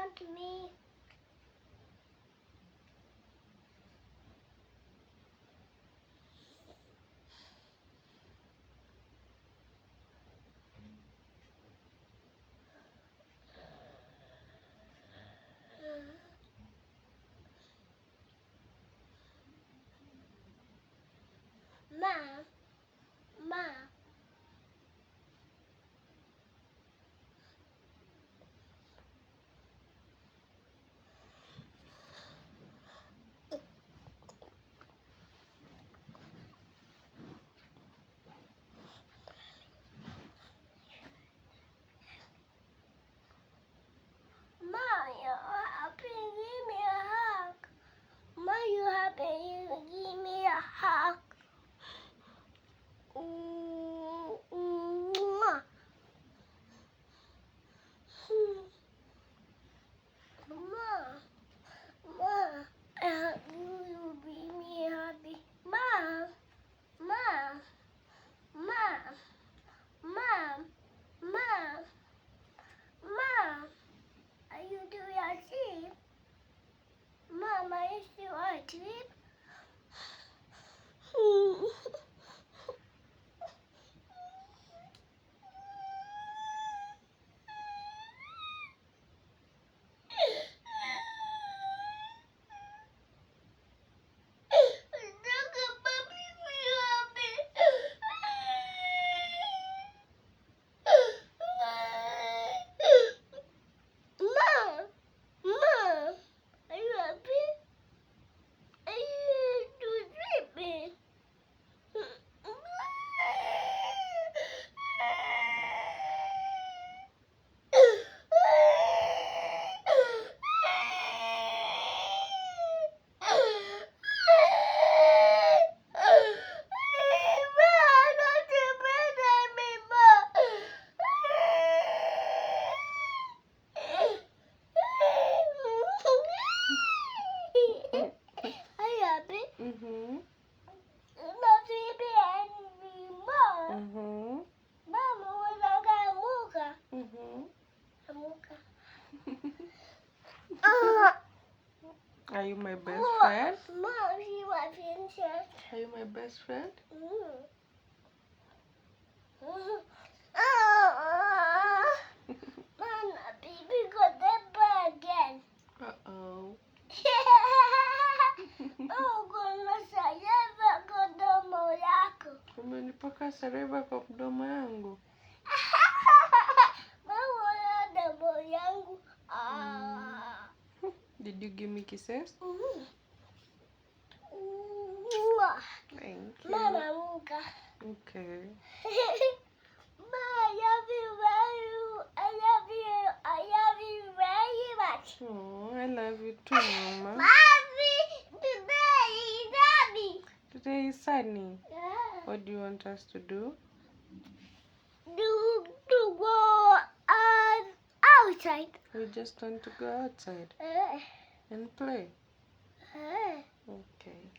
want me. Ma. You happy? Give me a hug. Ma, you happy? Give me a hug. Mwah. Ma, you be me happy. Ma, are you doing asleep? Mom, are you still asleep? Are you my best friend? Mom, you my princess. Are you my best friend? Mama, baby got that bag again. Uh-oh. Kuna sayeva kwa domo yako. Umenipaka sareva kwa mdomo yangu. Mama ya domo yangu. Did you give me kisses? Thank you. Mama muka. Okay. Ma, I love you very much. Oh, I love you too, Mama. Mommy, today is happy. Today is sunny. Yeah. What do you want us to do? To go outside. We just want to go outside and play. Okay.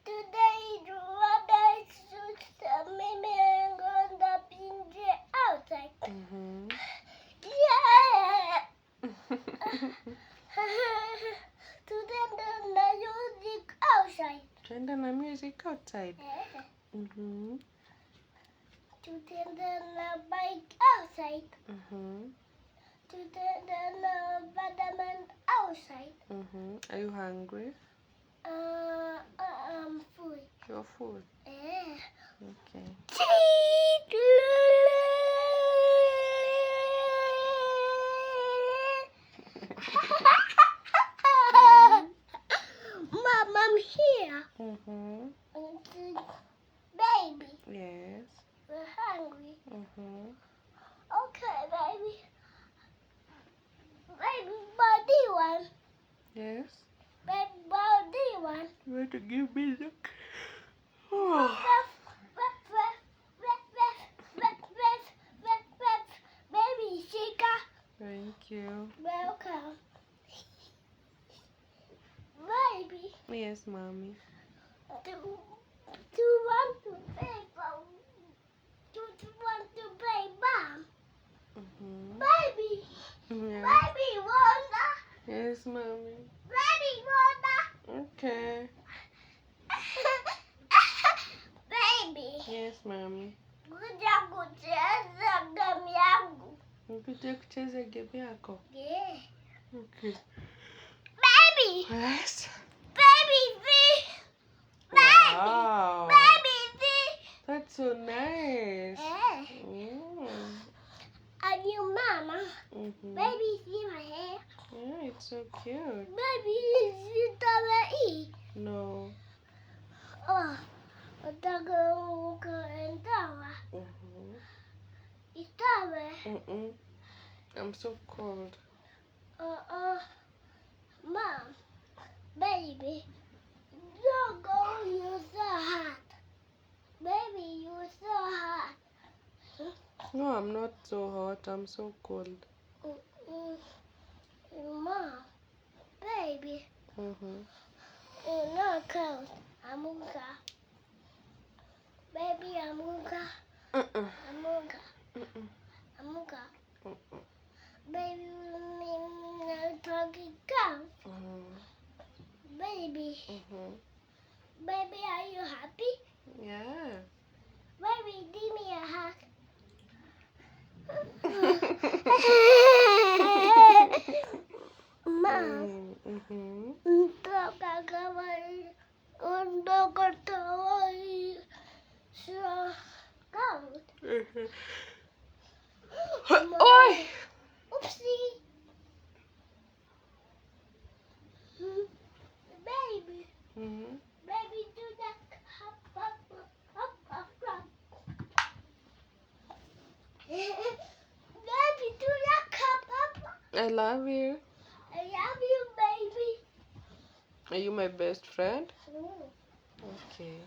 Today is weather suits maybe I'm gonna be outside. Yeah. Today the music outside. Twende na music outside. Today the bike outside. Today the vitamin outside. Are you hungry? I'm full. You're full. Yeah. Okay. Mom, I'm here. Baby. Yes. We're hungry. Okay, baby. Baby body one. Yes. Baby body one. You want to give me the... Baby Chica. Thank you. Welcome. Baby. Yes, Mommy. Do you want to play bomb? Do you want to play bomb? Yeah. Baby Wanda. Yes, mommy. Baby Wanda. Okay. Baby. Yes, mommy. Kuja kucheza game yangu. Nikuje kucheza game yako? Yeah. Okay. Baby. Yes. Baby V. Wow. Baby V. That's so nice. Yeah. Mm. And you mama. Mm-hmm. Baby, see my hair. Yeah, it's so cute. Baby, see the No. Oh, Mm-hmm. It's Mm-mm. I'm so cold. Mom, baby, don't go. You're so hot. Baby, you're so hot. No, I'm not so hot. I'm so cold. Mom, baby, Mm-hmm. you're not cold. Amuka. Baby, Amuka. Mm-mm. Amuka. Mm-mm. Amuka. Mm-mm. Baby, no talking cow. Mm-hmm. Baby, Mm-hmm. baby, are you happy? Yeah. Baby, give me a hug. Mom, Mm-hmm. untuk ketahui kau. Oi! Oopsie. Baby, Mm-hmm. baby, do that. Hop, hop, hop, hop, hop. Baby, do that. Hop, hop, hop. I love you. I love you, baby. Are you my best friend? Mm. Okay.